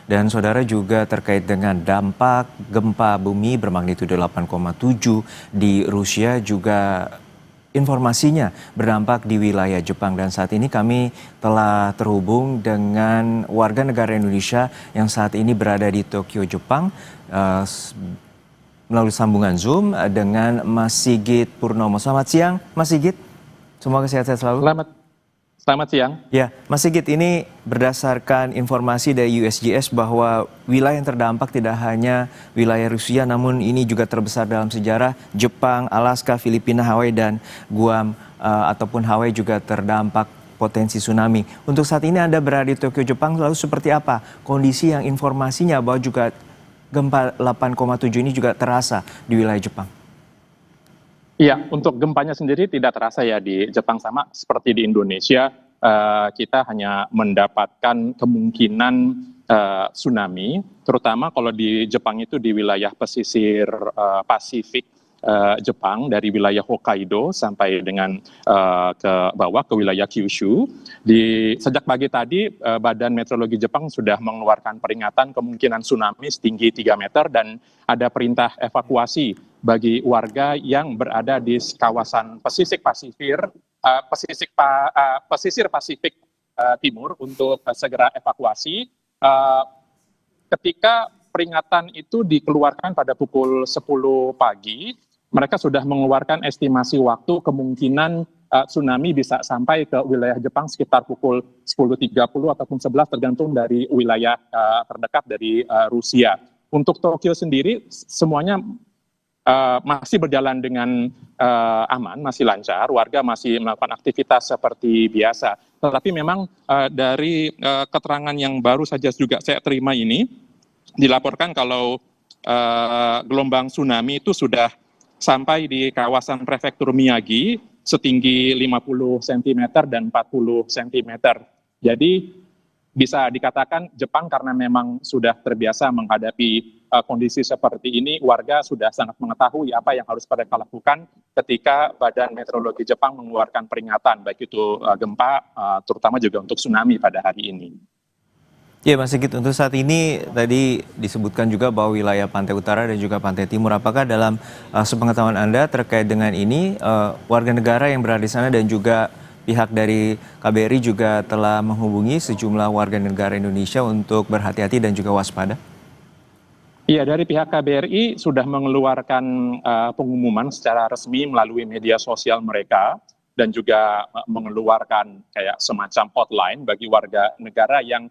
Dan saudara juga terkait dengan dampak gempa bumi bermagnitudo 8,7 di Rusia juga informasinya berdampak di wilayah Jepang. Dan saat ini kami telah terhubung dengan warga negara Indonesia yang saat ini berada di Tokyo, Jepang, melalui sambungan Zoom dengan Mas Sigit Purnomo. Selamat siang, Mas Sigit. Semoga sehat-sehat selalu. Selamat siang. Ya, Mas Sigit, ini berdasarkan informasi dari USGS bahwa wilayah yang terdampak tidak hanya wilayah Rusia, namun ini juga terbesar dalam sejarah. Jepang, Alaska, Filipina, Hawaii, dan Guam ataupun Hawaii juga terdampak potensi tsunami. Untuk saat ini Anda berada di Tokyo, Jepang, lalu seperti apa kondisi yang informasinya bahwa juga gempa 8,7 ini juga terasa di wilayah Jepang? Iya, untuk gempanya sendiri tidak terasa ya di Jepang, sama seperti di Indonesia. Kita hanya mendapatkan kemungkinan tsunami, terutama kalau di Jepang itu di wilayah pesisir Pasifik Jepang, dari wilayah Hokkaido sampai dengan ke bawah ke wilayah Kyushu. Sejak pagi tadi Badan Meteorologi Jepang sudah mengeluarkan peringatan kemungkinan tsunami setinggi 3 meter dan ada perintah evakuasi bagi warga yang berada di kawasan pesisir Pasifik Timur untuk segera evakuasi. Ketika peringatan itu dikeluarkan pada pukul 10 pagi, mereka sudah mengeluarkan estimasi waktu kemungkinan tsunami bisa sampai ke wilayah Jepang sekitar pukul 10.30 ataupun 11 tergantung dari wilayah terdekat dari Rusia. Untuk Tokyo sendiri semuanya masih berjalan dengan aman, masih lancar, warga masih melakukan aktivitas seperti biasa. Tetapi memang dari keterangan yang baru saja juga saya terima ini, dilaporkan kalau gelombang tsunami itu sudah sampai di kawasan prefektur Miyagi setinggi 50 cm dan 40 cm. Jadi bisa dikatakan Jepang karena memang sudah terbiasa menghadapi kondisi seperti ini, warga sudah sangat mengetahui apa yang harus mereka lakukan ketika Badan Meteorologi Jepang mengeluarkan peringatan, baik itu gempa, terutama juga untuk tsunami pada hari ini. Ya, Mas Sigit, untuk saat ini tadi disebutkan juga bahwa wilayah pantai utara dan juga pantai timur, apakah dalam sepengetahuan Anda terkait dengan ini, warga negara yang berada di sana dan juga pihak dari KBRI juga telah menghubungi sejumlah warga negara Indonesia untuk berhati-hati dan juga waspada? Iya, dari pihak KBRI sudah mengeluarkan pengumuman secara resmi melalui media sosial mereka dan juga mengeluarkan kayak semacam hotline bagi warga negara yang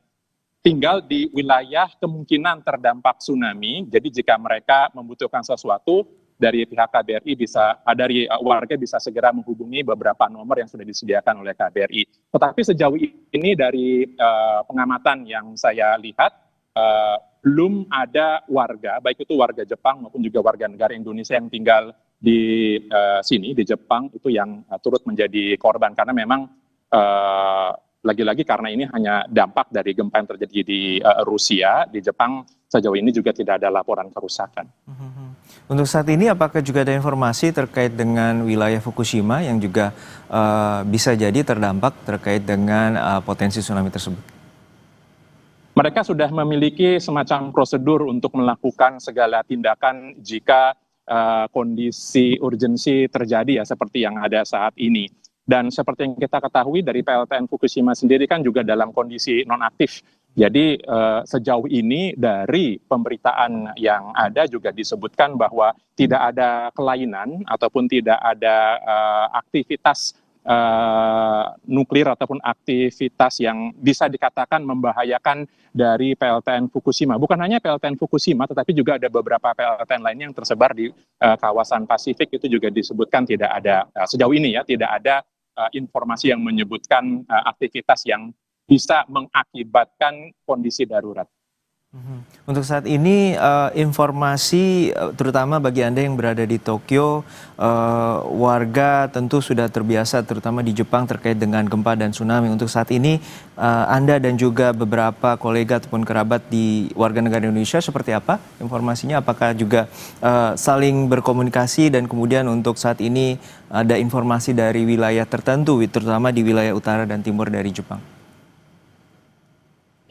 tinggal di wilayah kemungkinan terdampak tsunami. Jadi jika mereka membutuhkan sesuatu, dari pihak KBRI dari warga bisa segera menghubungi beberapa nomor yang sudah disediakan oleh KBRI. Tetapi sejauh ini dari pengamatan yang saya lihat, belum ada warga, baik itu warga Jepang maupun juga warga negara Indonesia yang tinggal di sini, di Jepang, itu yang turut menjadi korban. Karena memang lagi-lagi karena ini hanya dampak dari gempa yang terjadi di Rusia, di Jepang sejauh ini juga tidak ada laporan kerusakan. Untuk saat ini apakah juga ada informasi terkait dengan wilayah Fukushima yang juga bisa jadi terdampak terkait dengan potensi tsunami tersebut? Mereka sudah memiliki semacam prosedur untuk melakukan segala tindakan jika kondisi urgensi terjadi ya seperti yang ada saat ini. Dan seperti yang kita ketahui dari PLTN Fukushima sendiri kan juga dalam kondisi nonaktif. Jadi sejauh ini dari pemberitaan yang ada juga disebutkan bahwa tidak ada kelainan ataupun tidak ada aktivitas nuklir ataupun aktivitas yang bisa dikatakan membahayakan dari PLTN Fukushima. Bukan hanya PLTN Fukushima, tetapi juga ada beberapa PLTN lainnya yang tersebar di kawasan Pasifik, itu juga disebutkan tidak ada, sejauh ini ya, tidak ada informasi yang menyebutkan aktivitas yang bisa mengakibatkan kondisi darurat. Untuk saat ini informasi terutama bagi Anda yang berada di Tokyo, warga tentu sudah terbiasa terutama di Jepang terkait dengan gempa dan tsunami. Untuk saat ini Anda dan juga beberapa kolega ataupun kerabat di warga negara Indonesia seperti apa informasinya? Apakah juga saling berkomunikasi dan kemudian untuk saat ini ada informasi dari wilayah tertentu terutama di wilayah utara dan timur dari Jepang?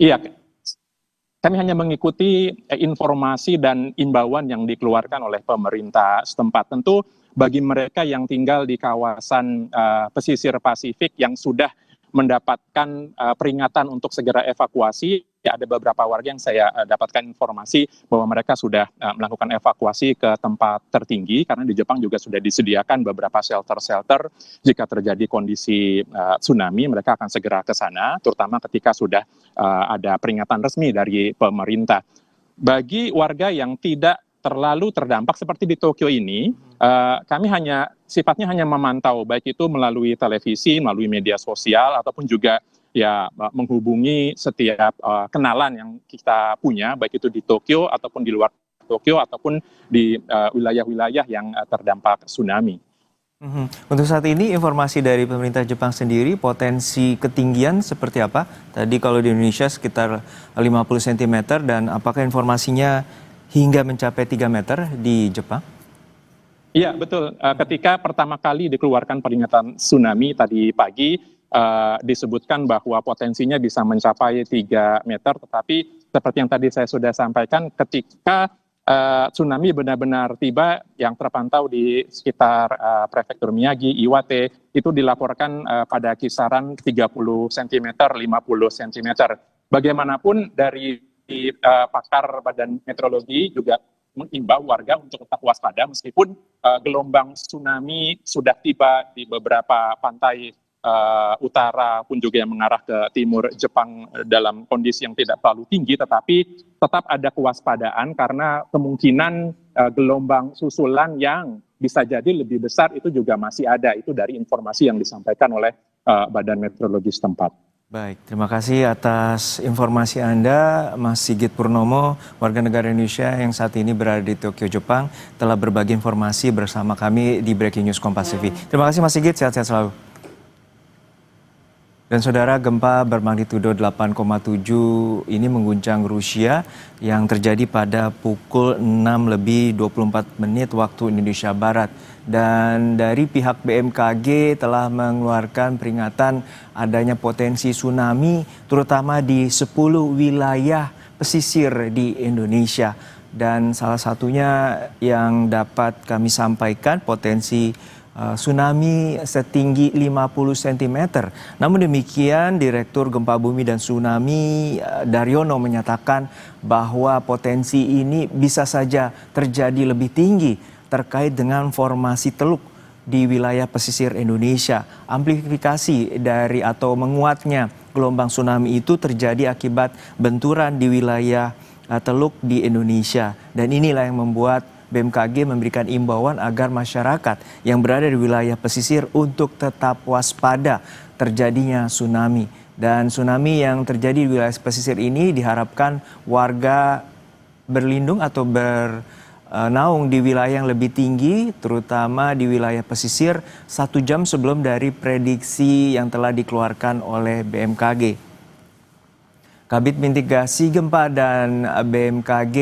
Iya. kami hanya mengikuti informasi dan imbauan yang dikeluarkan oleh pemerintah setempat. Tentu bagi mereka yang tinggal di kawasan pesisir Pasifik yang sudah mendapatkan peringatan untuk segera evakuasi, ya ada beberapa warga yang saya dapatkan informasi bahwa mereka sudah melakukan evakuasi ke tempat tertinggi, karena di Jepang juga sudah disediakan beberapa shelter-shelter jika terjadi kondisi tsunami, mereka akan segera ke sana, terutama ketika sudah ada peringatan resmi dari pemerintah. Bagi warga yang tidak terlalu terdampak seperti di Tokyo ini, kami sifatnya hanya memantau, baik itu melalui televisi, melalui media sosial, ataupun juga ya menghubungi setiap kenalan yang kita punya, baik itu di Tokyo ataupun di luar Tokyo ataupun di wilayah-wilayah yang terdampak tsunami. Untuk saat ini informasi dari pemerintah Jepang sendiri potensi ketinggian seperti apa? Tadi kalau di Indonesia sekitar 50 cm dan apakah informasinya hingga mencapai 3 meter di Jepang? Iya, betul. Ketika pertama kali dikeluarkan peringatan tsunami tadi pagi, disebutkan bahwa potensinya bisa mencapai 3 meter, tetapi seperti yang tadi saya sudah sampaikan, ketika tsunami benar-benar tiba, yang terpantau di sekitar prefektur Miyagi, Iwate, itu dilaporkan pada kisaran 30 cm, 50 cm. Bagaimanapun dari pakar Badan Meteorologi juga mengimbau warga untuk tetap waspada meskipun gelombang tsunami sudah tiba di beberapa pantai utara pun juga yang mengarah ke timur Jepang dalam kondisi yang tidak terlalu tinggi, tetapi tetap ada kewaspadaan karena kemungkinan gelombang susulan yang bisa jadi lebih besar itu juga masih ada. Itu dari informasi yang disampaikan oleh Badan Meteorologi setempat. Baik, terima kasih atas informasi Anda, Mas Sigit Purnomo, warga negara Indonesia yang saat ini berada di Tokyo, Jepang, telah berbagi informasi bersama kami di Breaking News Kompas TV. Terima kasih Mas Sigit, sehat-sehat selalu. Dan saudara, gempa bermagnitudo 8,7 ini mengguncang Rusia yang terjadi pada pukul 6:24 waktu Indonesia Barat. Dan dari pihak BMKG telah mengeluarkan peringatan adanya potensi tsunami terutama di 10 wilayah pesisir di Indonesia. Dan salah satunya yang dapat kami sampaikan potensi tsunami setinggi 50 cm. Namun demikian, Direktur Gempa Bumi dan Tsunami Daryono menyatakan bahwa potensi ini bisa saja terjadi lebih tinggi terkait dengan formasi teluk di wilayah pesisir Indonesia. Amplifikasi dari atau menguatnya gelombang tsunami itu terjadi akibat benturan di wilayah teluk di Indonesia. Dan inilah yang membuat BMKG memberikan imbauan agar masyarakat yang berada di wilayah pesisir untuk tetap waspada terjadinya tsunami. Dan tsunami yang terjadi di wilayah pesisir ini diharapkan warga berlindung atau bernaung di wilayah yang lebih tinggi, terutama di wilayah pesisir 1 jam sebelum dari prediksi yang telah dikeluarkan oleh BMKG. Kabit Mitigasi Gempa dan BMKG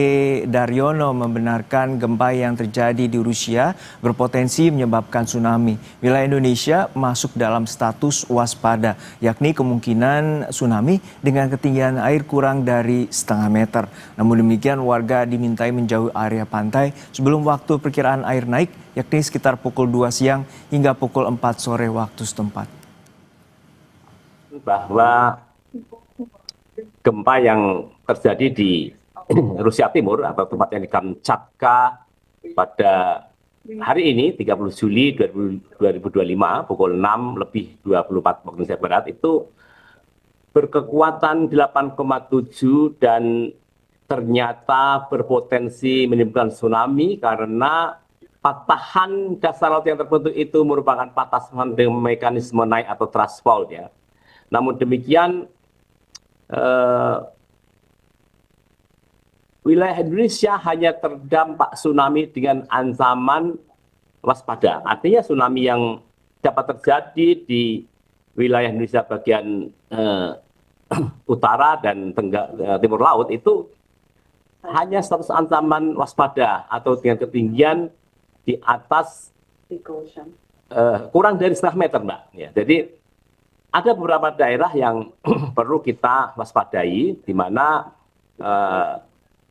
Daryono membenarkan gempa yang terjadi di Rusia berpotensi menyebabkan tsunami. Wilayah Indonesia masuk dalam status waspada, yakni kemungkinan tsunami dengan ketinggian air kurang dari setengah meter. Namun demikian, warga dimintai menjauhi area pantai sebelum waktu perkiraan air naik, yakni sekitar pukul 2 siang hingga pukul 4 sore waktu setempat. Bahwa gempa yang terjadi di Rusia Timur atau tempatnya di Kamchatka pada hari ini 30 Juli 2025 pukul 6:24 waktu Indonesia Barat itu berkekuatan 8,7 dan ternyata berpotensi menimbulkan tsunami karena patahan dasar laut yang terbentuk itu merupakan patahan dengan mekanisme naik atau thrust fault ya. Namun demikian wilayah Indonesia hanya terdampak tsunami dengan ancaman waspada. Artinya tsunami yang dapat terjadi di wilayah Indonesia bagian utara dan timur laut itu hanya status ancaman waspada atau dengan ketinggian di atas kurang dari setengah meter, Mbak. Ya, jadi ada beberapa daerah yang perlu kita waspadai, di mana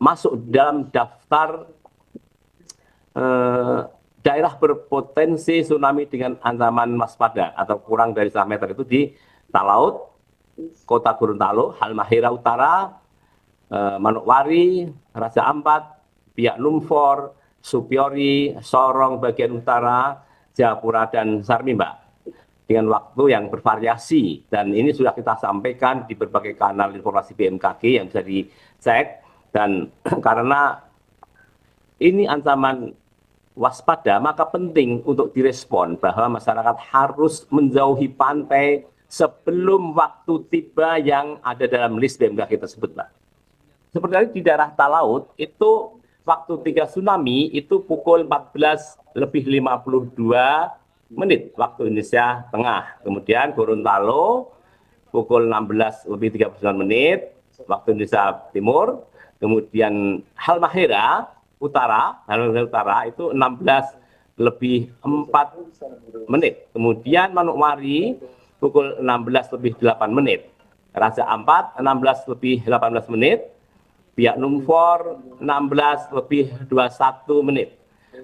masuk dalam daftar daerah berpotensi tsunami dengan ancaman waspada atau kurang dari 1 meter itu di Talaut, Kota Gorontalo, Halmahera Utara, Manokwari, Raja Ampat, Biak Numfor, Supiori, Sorong bagian utara, Jayapura, dan Sarmimba dengan waktu yang bervariasi, dan ini sudah kita sampaikan di berbagai kanal informasi BMKG yang bisa dicek. Dan karena ini ancaman waspada, maka penting untuk direspon bahwa masyarakat harus menjauhi pantai sebelum waktu tiba yang ada dalam list BMKG tersebut, Pak. Seperti di daerah Talaut itu waktu 3 tsunami itu pukul 14:52 waktu Indonesia Tengah. Kemudian Gorontalo pukul 16:39 waktu Indonesia Timur. Kemudian Halmahera Utara itu 16:04. Kemudian Manokwari pukul 16:08. Raja Ampat 16:18. Biak Numfor 16:21.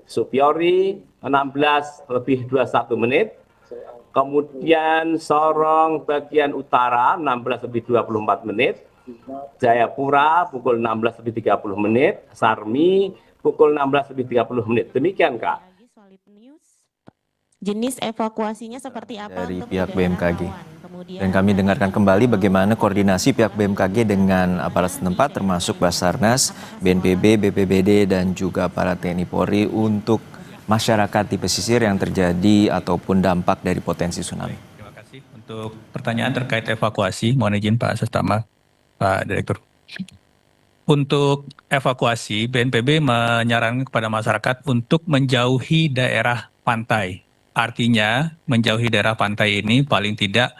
Supiori 16:21. Kemudian Sorong bagian utara 16:24. Jayapura pukul 16:30. Sarmi pukul 16:30. Demikian, Kak. Jenis evakuasinya seperti apa Dari untuk pihak daerah BMKG. rawan? Kemudian Dan kami dengarkan kembali bagaimana koordinasi pihak BMKG dengan aparat setempat termasuk Basarnas, BNPB, BPBD, dan juga aparat TNI Polri untuk masyarakat di pesisir yang terjadi ataupun dampak dari potensi tsunami. Terima kasih untuk pertanyaan terkait evakuasi. Mohon izin Pak Sestama, Pak Direktur. Untuk evakuasi, BNPB menyarankan kepada masyarakat untuk menjauhi daerah pantai. Artinya menjauhi daerah pantai ini paling tidak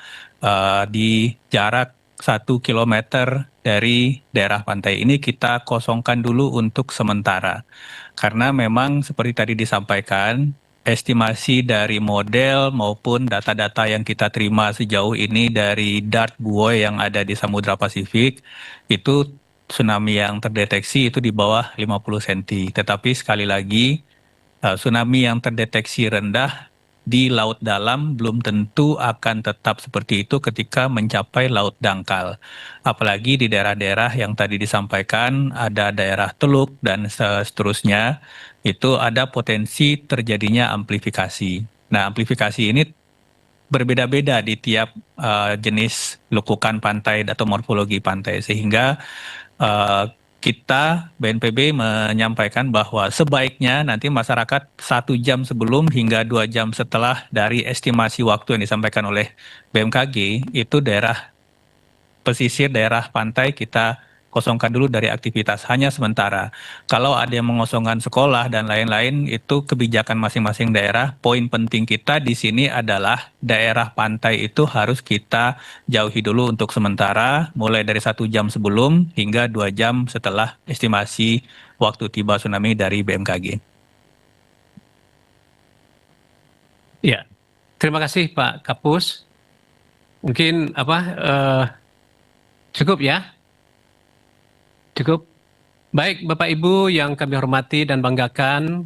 di jarak 1 kilometer dari daerah pantai ini kita kosongkan dulu untuk sementara. Karena memang seperti tadi disampaikan, estimasi dari model maupun data-data yang kita terima sejauh ini dari DART buoy yang ada di Samudra Pasifik, itu tsunami yang terdeteksi itu di bawah 50 cm. Tetapi sekali lagi, tsunami yang terdeteksi rendah di laut dalam belum tentu akan tetap seperti itu ketika mencapai laut dangkal. Apalagi di daerah-daerah yang tadi disampaikan, ada daerah Teluk dan seterusnya, itu ada potensi terjadinya amplifikasi. Nah, amplifikasi ini berbeda-beda di tiap jenis lekukan pantai atau morfologi pantai, sehingga kita BNPB menyampaikan bahwa sebaiknya nanti masyarakat 1 jam sebelum hingga 2 jam setelah dari estimasi waktu yang disampaikan oleh BMKG, itu daerah pesisir, daerah pantai kita kosongkan dulu dari aktivitas hanya sementara. Kalau ada yang mengosongkan sekolah dan lain-lain, itu kebijakan masing-masing daerah. Poin penting kita di sini adalah daerah pantai itu harus kita jauhi dulu untuk sementara, mulai dari 1 jam sebelum hingga 2 jam setelah estimasi waktu tiba tsunami dari BMKG. Ya, terima kasih Pak Kapus. Mungkin cukup ya? Cukup. Baik Bapak Ibu yang kami hormati dan banggakan,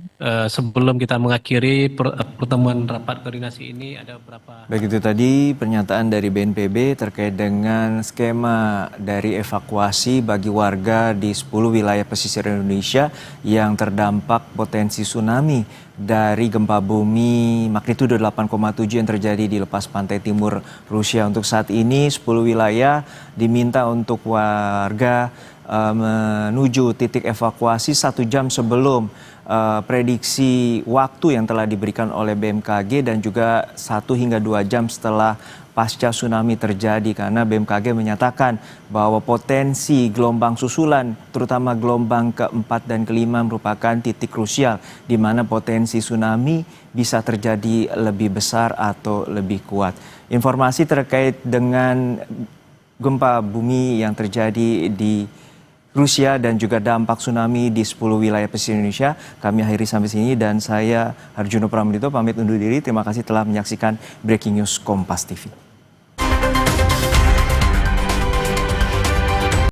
sebelum kita mengakhiri pertemuan rapat koordinasi ini ada beberapa... Baik, itu tadi pernyataan dari BNPB terkait dengan skema dari evakuasi bagi warga di 10 wilayah pesisir Indonesia yang terdampak potensi tsunami dari gempa bumi magnitudo 8,7 yang terjadi di lepas pantai timur Rusia. Untuk saat ini 10 wilayah diminta untuk warga menuju titik evakuasi 1 jam sebelum prediksi waktu yang telah diberikan oleh BMKG dan juga 1 hingga 2 jam setelah pasca tsunami terjadi, karena BMKG menyatakan bahwa potensi gelombang susulan terutama gelombang keempat dan kelima merupakan titik krusial di mana potensi tsunami bisa terjadi lebih besar atau lebih kuat. Informasi terkait dengan gempa bumi yang terjadi di Rusia dan juga dampak tsunami di 10 wilayah pesisir Indonesia kami akhiri sampai sini, dan saya Harjuno Pramudito pamit undur diri. Terima kasih telah menyaksikan Breaking News Kompas TV.